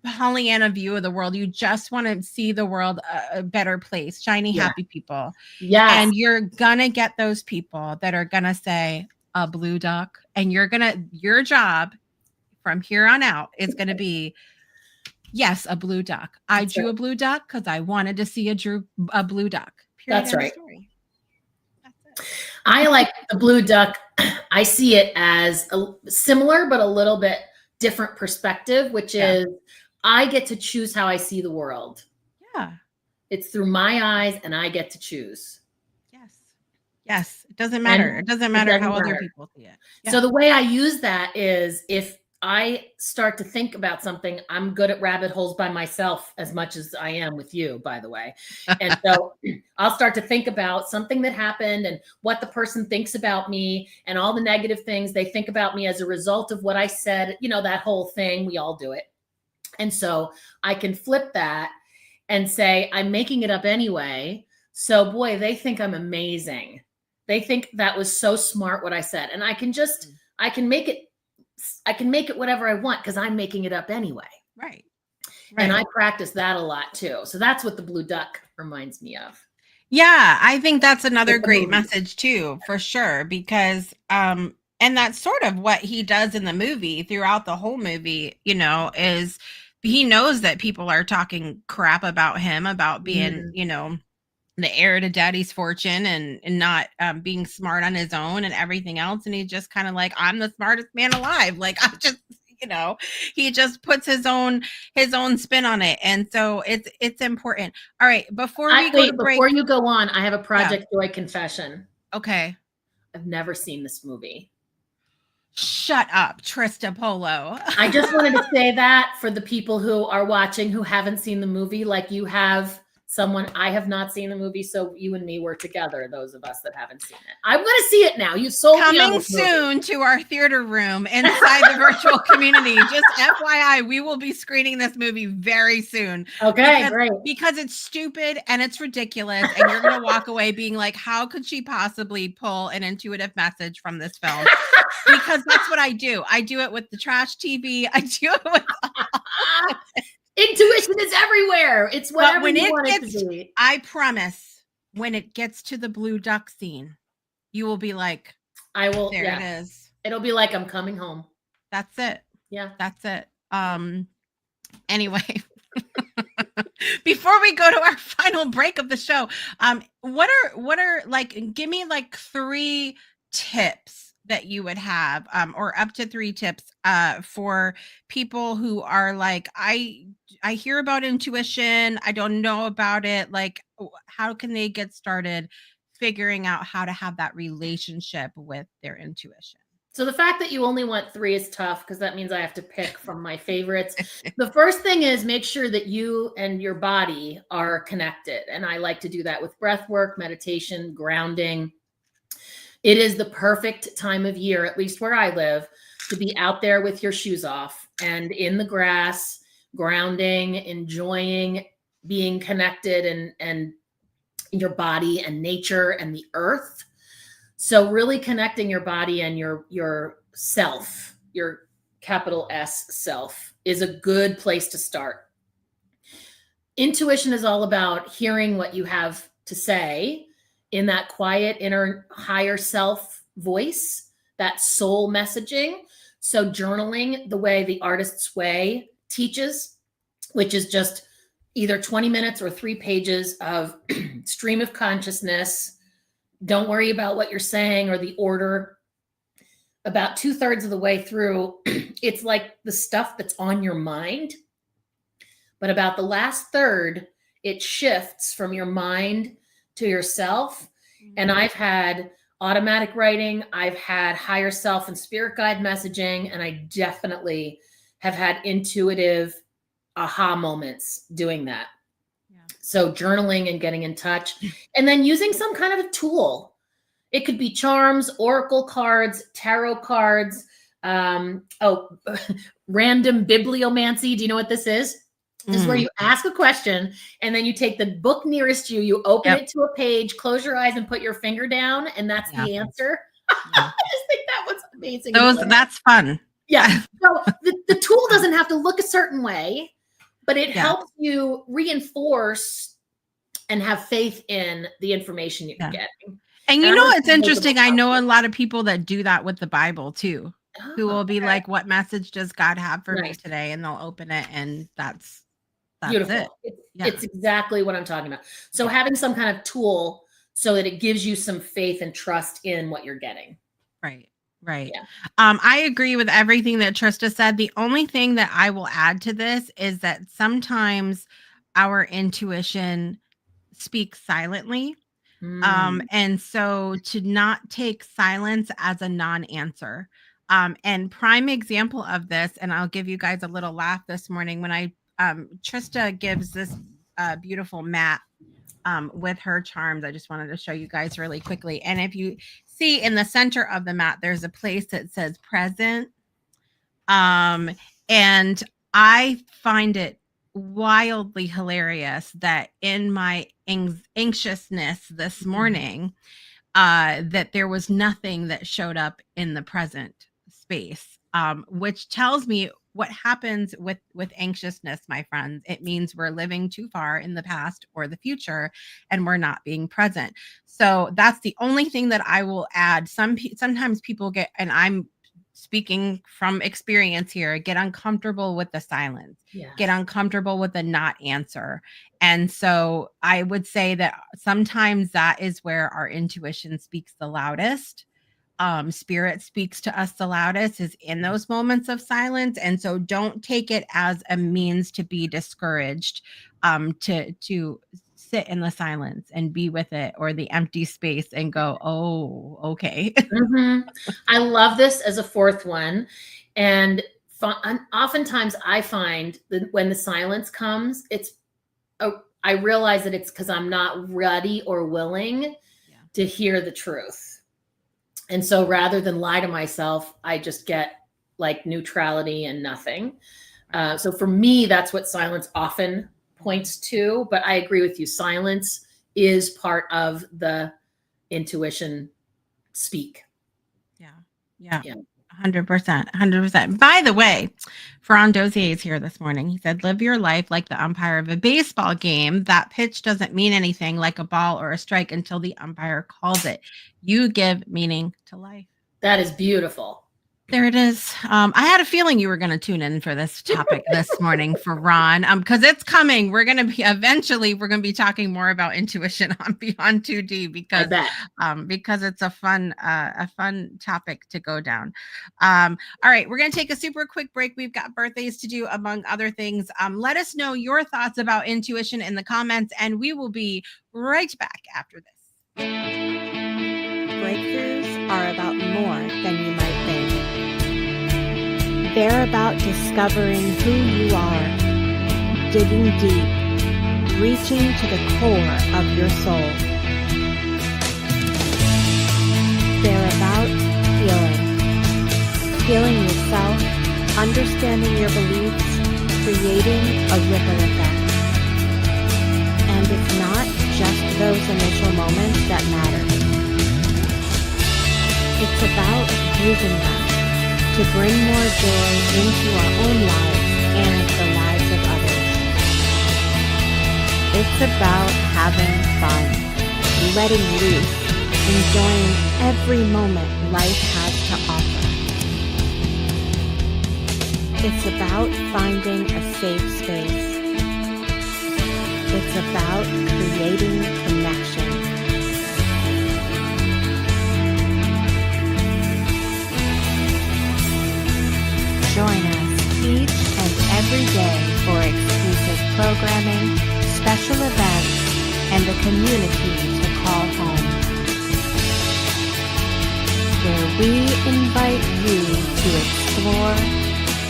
Pollyanna view of the world. You just want to see the world a better place, shiny, happy people. Yes. And you're gonna get those people that are gonna say a blue duck, and your job from here on out is gonna be, yes, a blue duck. I drew a blue duck because I wanted to see a blue duck. Period. That's right. Story. That's it. I like the blue duck. I see it as similar, but a little bit different perspective, which is I get to choose how I see the world. Yeah. It's through my eyes, and I get to choose. Yes. It doesn't matter. It doesn't matter how other people see it. Yeah. So the way I use that is, if I start to think about something, I'm good at rabbit holes by myself as much as I am with you, by the way. And so I'll start to think about something that happened and what the person thinks about me and all the negative things they think about me as a result of what I said, you know, that whole thing. We all do it. And so I can flip that and say, I'm making it up anyway. So boy, they think I'm amazing. They think that was so smart what I said. And I can make it whatever I want because I'm making it up anyway. Right. And I practice that a lot too. So that's what the blue duck reminds me of. Yeah, I think that's another great message too, for sure, because and that's sort of what he does in the movie throughout the whole movie, you know, is he knows that people are talking crap about him, about being, you know, the heir to daddy's fortune and not being smart on his own and everything else. And he's just kind of like, I'm the smartest man alive. Like, I'm just, you know, he just puts his own spin on it. And so it's important. All right. Before you go on, I have a Project Joy confession. Okay. I've never seen this movie. Shut up, Trista Polo. I just wanted to say that for the people who are watching who haven't seen the movie, like you have someone. I have not seen the movie, so you and me were together, those of us that haven't seen it. I'm going to see it now. You sold me on Coming this movie. soon to our theater room inside the virtual community. Just FYI, we will be screening this movie very soon. Okay, great. Because it's stupid and it's ridiculous, and you're going to walk away being like, how could she possibly pull an intuitive message from this film? Because that's what I do. I do it with the trash TV. I do it with intuition is everywhere. It's whatever when you it want gets, it to be. I promise, when it gets to the blue duck scene, you will be like, I will. There yeah. it is. It'll be like I'm coming home. That's it. Yeah. That's it. Anyway, before we go to our final break of the show, what are like, give me like 3 tips that you would have, or up to 3 tips, for people who are like, I hear about intuition, I don't know about it. Like, how can they get started figuring out how to have that relationship with their intuition? So the fact that you only want 3 is tough, because that means I have to pick from my favorites. The first thing is make sure that you and your body are connected. And I like to do that with breath work, meditation, grounding. It is the perfect time of year, at least where I live, to be out there with your shoes off and in the grass, grounding, enjoying being connected and your body and nature and the earth. So really connecting your body and your self, your capital S self, is a good place to start. Intuition is all about hearing what you have to say in that quiet inner higher self voice, that soul messaging. So journaling, the way the Artist's Way teaches, which is just either 20 minutes or 3 pages of stream of consciousness. Don't worry about what you're saying or the order. About 2/3 of the way through, it's like the stuff that's on your mind. But about the last third, it shifts from your mind to yourself. And I've had automatic writing, I've had higher self and spirit guide messaging, and I definitely have had intuitive aha moments doing that. So journaling and getting in touch, and then using some kind of a tool. It could be charms, oracle cards, tarot cards, random bibliomancy. Do you know what this is? This is where you ask a question and then you take the book nearest you, you open it to a page, close your eyes and put your finger down, and that's the answer. I just think that was amazing. That's fun. Yeah. So the tool doesn't have to look a certain way, but it helps you reinforce and have faith in the information you're getting. And you know, it's interesting. I know a lot of people that do that with the Bible too, who will be like, what message does God have for me today? And they'll open it, and that's beautiful. It's exactly what I'm talking about. So having some kind of tool so that it gives you some faith and trust in what you're getting. Right. Yeah. I agree with everything that Trista said. The only thing that I will add to this is that sometimes our intuition speaks silently. And so to not take silence as a non-answer. And prime example of this, and I'll give you guys a little laugh this morning when Trista gives this beautiful mat with her charms. I just wanted to show you guys really quickly. And if you see in the center of the mat, there's a place that says present. And I find it wildly hilarious that in my anxiousness this morning, that there was nothing that showed up in the present space, which tells me what happens with anxiousness, my friends. It means we're living too far in the past or the future, and we're not being present. So that's the only thing that I will add. Sometimes people get, and I'm speaking from experience here, get uncomfortable with the silence, get uncomfortable with the not answer. And so I would say that sometimes that is where our intuition speaks the loudest. Spirit speaks to us the loudest is in those moments of silence. And so don't take it as a means to be discouraged, to sit in the silence and be with it, or the empty space and go, oh, okay. I love this as a fourth one. And oftentimes I find that when the silence comes, it's I realize that it's because I'm not ready or willing to hear the truth. And so rather than lie to myself, I just get like neutrality and nothing. So for me, that's what silence often points to. But I agree with you. Silence is part of the intuition speak. Yeah. 100%. 100%. By the way, Ferran Dozier is here this morning. He said, live your life like the umpire of a baseball game. That pitch doesn't mean anything like a ball or a strike until the umpire calls it. You give meaning to life. That is beautiful. There it is. I had a feeling you were going to tune in for this topic this morning for Ron, because it's coming. We're going to be talking more about intuition on Beyond 2D because it's a fun topic to go down. All right, we're going to take a super quick break. We've got birthdays to do, among other things. Let us know your thoughts about intuition in the comments, and we will be right back after this. Breakthroughs are about more than you might think. They're about discovering who you are, digging deep, reaching to the core of your soul. They're about healing yourself, understanding your beliefs, creating a ripple effect. And it's not just those initial moments that matter. It's about using them to bring more joy into our own lives and the lives of others. It's about having fun, letting loose, enjoying every moment life has to offer. It's about finding a safe space. It's about creating connection. Join us each and every day for exclusive programming, special events, and a community to call home, where we invite you to explore,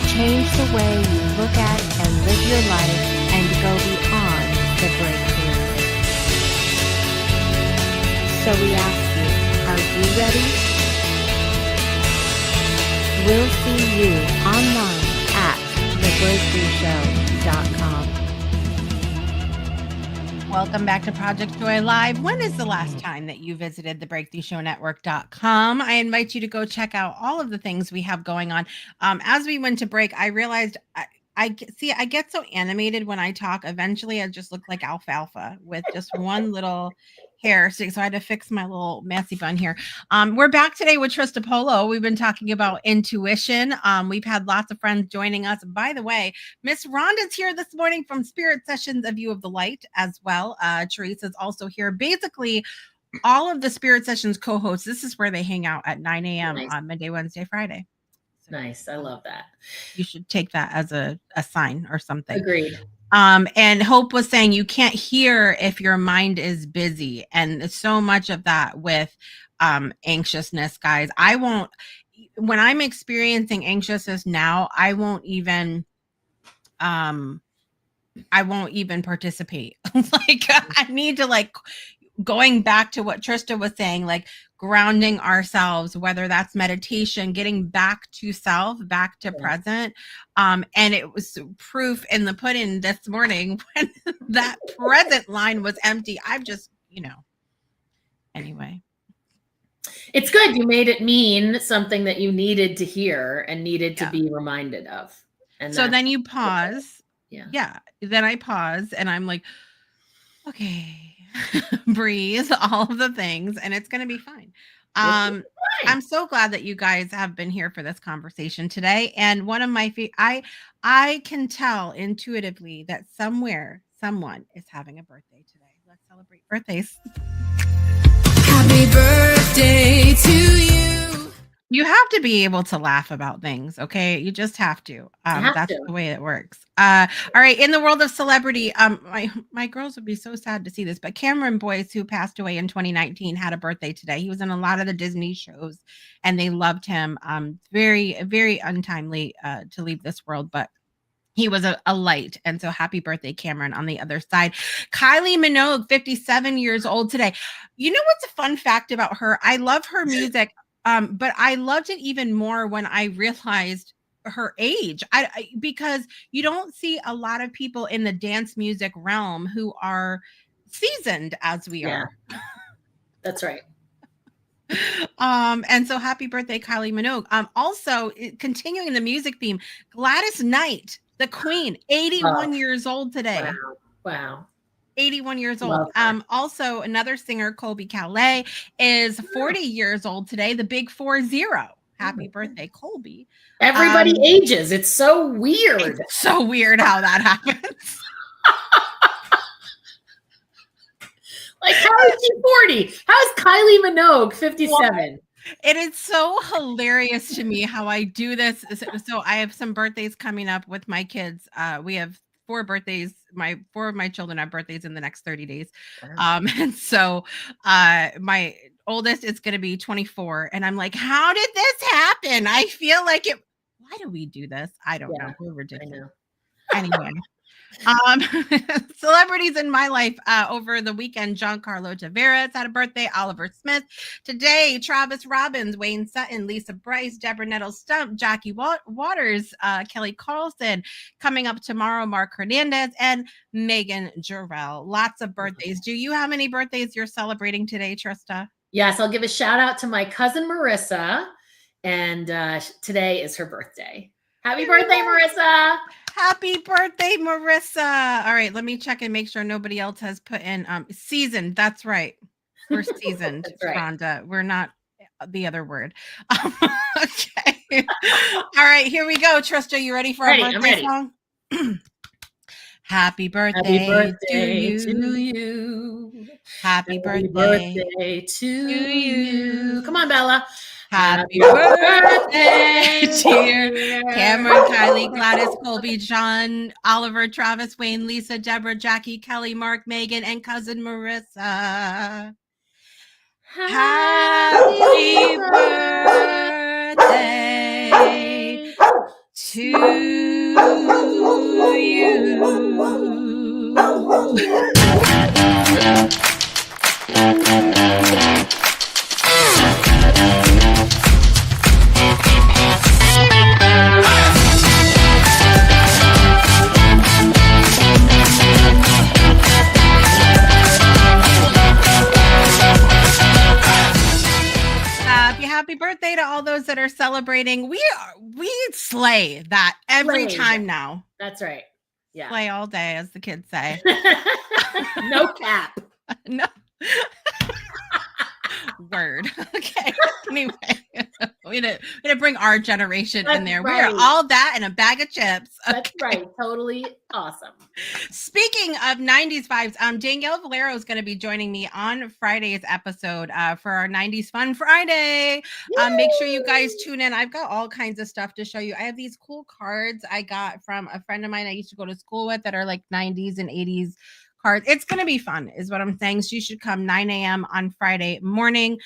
change the way you look at and live your life, and go beyond the breakthrough. So we ask you, are you ready? We'll see you online at thebreakthroughshow.com. Welcome back to Project Joy Live. When is the last time that you visited thebreakthroughshownetwork.com? I invite you to go check out all of the things we have going on. As we went to break, I realized I get so animated when I talk. Eventually, I just look like alfalfa with just one little hair. So I had to fix my little messy bun here. We're back today with Trista Polo. We've been talking about intuition. We've had lots of friends joining us. By the way, Miss Rhonda's here this morning from Spirit Sessions, A View of the Light as well. Teresa's also here. Basically, all of the Spirit Sessions co-hosts, this is where they hang out at 9 a.m. on Monday, Wednesday, Friday. So, nice. I love that. You should take that as a sign or something. Agreed. And Hope was saying you can't hear if your mind is busy. And so much of that with anxiousness, guys. When I'm experiencing anxiousness now, I won't even participate. Like I need to going back to what Trista was saying, like grounding ourselves, whether that's meditation, getting back to self, back to present. And it was proof in the pudding this morning when that present line was empty. I've just, anyway. It's good. You made it mean something that you needed to hear and needed to be reminded of. And so then you pause. Yeah. Then I pause and I'm like, okay. Breathe, all of the things, and it's going to be fine. I'm so glad that you guys have been here for this conversation today. And one of my I can tell intuitively that somewhere someone is having a birthday today. Let's celebrate birthdays. Happy birthday to you. You have to be able to laugh about things, okay? You just have to. That's the way it works. All right. In the world of celebrity, my girls would be so sad to see this, but Cameron Boyce, who passed away in 2019, had a birthday today. He was in a lot of the Disney shows, and they loved him. Very, very untimely to leave this world, but He was a light. And so happy birthday, Cameron, on the other side. Kylie Minogue, 57 years old today. You know what's a fun fact about her? I love her music, but I loved it even more when I realized her age. Because you don't see a lot of people in the dance music realm who are seasoned as we are. That's right. And so happy birthday, Kylie Minogue. Also continuing the music theme, Gladys Knight, the Queen, 81 years old today. Wow. 81 years old. Also another singer, Colby Calais, is 40 years old today. The big 40. Happy birthday, Colby. Everybody ages. It's so weird. It's so weird how that happens. Like, how is she 40? How is Kylie Minogue 57? It is so hilarious to me how I do this. So I have some birthdays coming up with my kids. We have 4 birthdays. 4 of my children have birthdays in the next 30 days. And so my oldest is going to be 24. And I'm like, how did this happen? I feel like it. Why do we do this? I don't know. We're ridiculous. Anyway. Celebrities in my life over the weekend. Giancarlo Tavares had a birthday. Oliver Smith today. Travis Robbins, Wayne Sutton, Lisa Bryce, Deborah Nettles Stump, Jackie Waters, Kelly Carlson. Coming up tomorrow, Mark Hernandez and Megan Jarrell. Lots of birthdays. Do you have any birthdays you're celebrating today, Trista? Yes, I'll give a shout out to my cousin Marissa, and today is her birthday. Happy birthday, Marissa! Happy birthday, Marissa. All right, let me check and make sure nobody else has put in seasoned. That's right. We're seasoned, right. Rhonda. We're not the other word. Okay. All right, here we go. Trista, you ready for our birthday song? Happy birthday to you. Happy birthday to you. Come on, Bella. Happy birthday, dear Cameron, Kylie, Gladys, Colby, John, Oliver, Travis, Wayne, Lisa, Deborah, Jackie, Kelly, Mark, Megan, and cousin Marissa. Happy birthday to you. Happy birthday to all those that are celebrating. We slay that every time now. That's right. Yeah. Slay all day, as the kids say. No cap. No. Word. Okay. Anyway, we had to bring our generation in there. Right. We are all that and a bag of chips. Okay. That's right. Totally awesome. Speaking of 90s vibes, Danielle Valero is going to be joining me on Friday's episode for our 90s Fun Friday. Make sure you guys tune in. I've got all kinds of stuff to show you. I have these cool cards I got from a friend of mine I used to go to school with that are like 90s and 80s cards. It's going to be fun is what I'm saying. So you should come 9 a.m. on Friday morning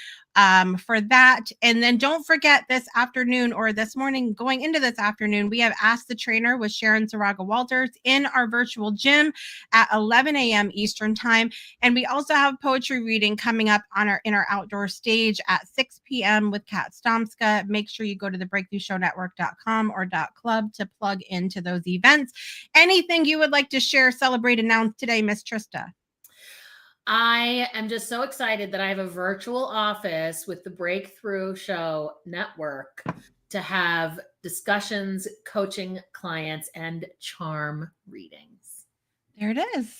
for that. And then don't forget this afternoon or this morning going into this afternoon, we have Ask the Trainer with Sharon Saraga Walters in our virtual gym at 11 a.m. Eastern time. And we also have poetry reading coming up in our outdoor stage at 6 p.m. with Kat Stomska. Make sure you go to the breakthroughshownetwork.com or .club to plug into those events. Anything you would like to share, celebrate, announce today, Miss Trista? I am just so excited that I have a virtual office with the Breakthrough Show Network to have discussions, coaching clients, and charm readings. There it is.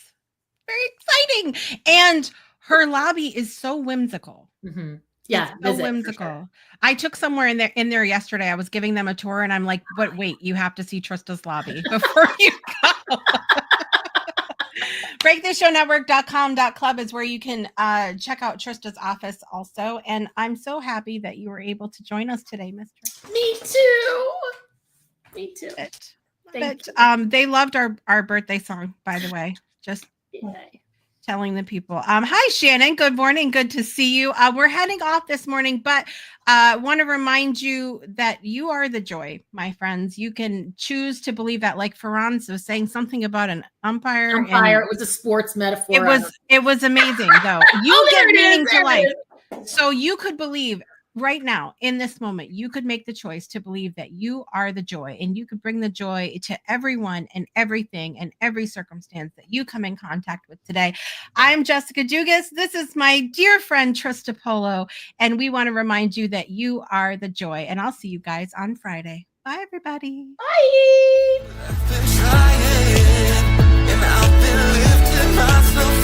Very exciting. And her lobby is so whimsical. Mm-hmm. Yeah, it's so whimsical. Sure. I took somewhere in there yesterday. I was giving them a tour and I'm like, but wait, you have to see Trista's lobby before you go. BreakTheShowNetwork.com.club is where you can check out Trista's office also. And I'm so happy that you were able to join us today, Miss Trista. Me too. Me too. Thank you. They loved our birthday song, by the way. Just telling the people. Hi, Shannon. Good morning. Good to see you. We're heading off this morning, but want to remind you that you are the joy, my friends. You can choose to believe that, like Ferran was saying something about an umpire. It was a sports metaphor. It was amazing, though. You get meaning to life. So you could believe right now, in this moment, you could make the choice to believe that you are the joy, and you could bring the joy to everyone and everything and every circumstance that you come in contact with today. I'm Jessica Dugas. This is my dear friend, Trista Polo, and we want to remind you that you are the joy. And I'll see you guys on Friday. Bye, everybody. Bye. I've been trying, and I've been lifting myself